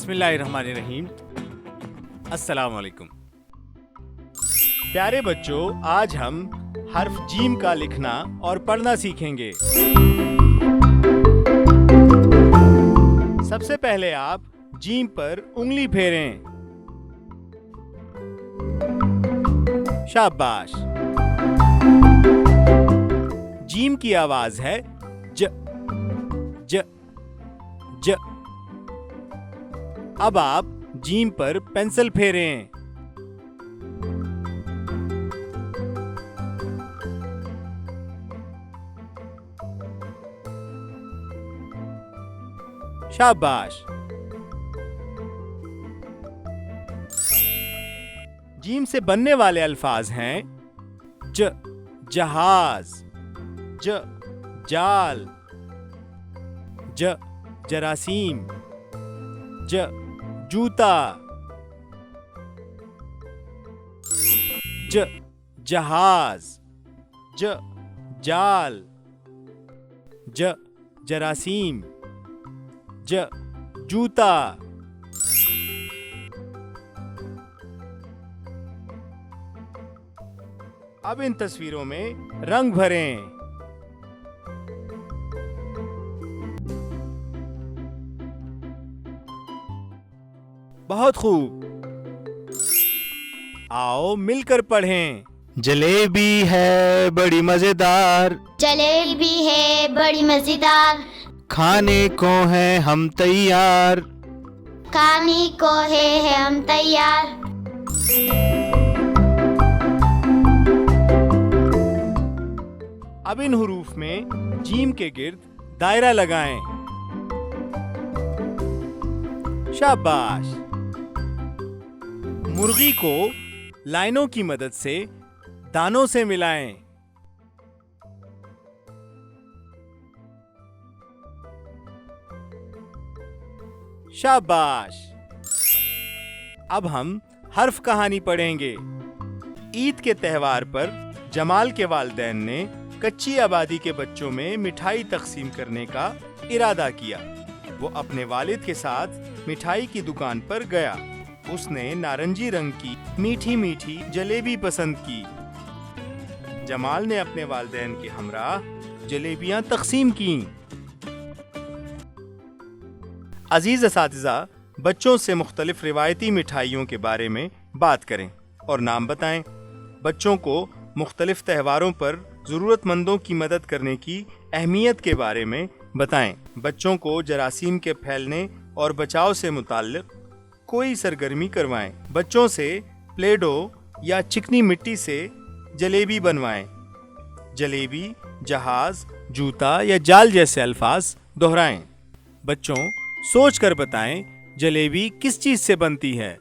बिस्मिल्लाहिर्रहमानिर्रहीम। अस्सलाम वालेकुम। प्यारे बच्चों, आज हम हर्फ जीम का लिखना और पढ़ना सीखेंगे। सबसे पहले आप जीम पर उंगली फेरें। शाबाश। जीम की आवाज है ज ज ज। अब आप जीम पर पेंसिल फेरें। शाबाश। जीम से बनने वाले अल्फाज हैं ज जहाज, ज जाल, ज जरासीम, ज जूता, ज जहाज, ज जाल, ज जरासीम, ज जूता। अब इन तस्वीरों में रंग भरें। बहुत खूब। आओ मिलकर पढ़ें। जलेबी है बड़ी मजेदार, जलेबी है बड़ी मजेदार, खाने को है हम तैयार, खाने को है हम तैयार। अब इन हुरूफ में जीम के गिर्द दायरा लगाएं। शाबाश। मुर्गी को लाइनों की मदद से दानों से मिलाएं। शाबाश। अब हम हर्फ कहानी पढ़ेंगे। ईद के त्योहार पर जमाल के वालिदैन ने कच्ची आबादी के बच्चों में मिठाई तकसीम करने का इरादा किया। वो अपने वालिद के साथ मिठाई की दुकान पर गया। उसने नारंगी रंग की मीठी मीठी जलेबी पसंद की। जमाल ने अपने वालिदैन के हमराह जलेबियां तकसीम की। अजीज असातिज़ा, बच्चों से मुख्तलिफ रिवायती मिठाइयों के बारे में बात करें और नाम बताएं। बच्चों को मुख्तलिफ त्योहारों पर ज़रूरतमंदों की मदद करने की अहमियत के बारे में बताएं। बच्चों को जरासीम के फैलने और बचाव से मुताल्लिक़ कोई सरगर्मी करवाएं। बच्चों से प्ले डो या चिकनी मिट्टी से जलेबी बनवाएं। जलेबी, जहाज, जूता या जाल जैसे अल्फाज दोहराएं। बच्चों, सोच कर बताएं जलेबी किस चीज़ से बनती है।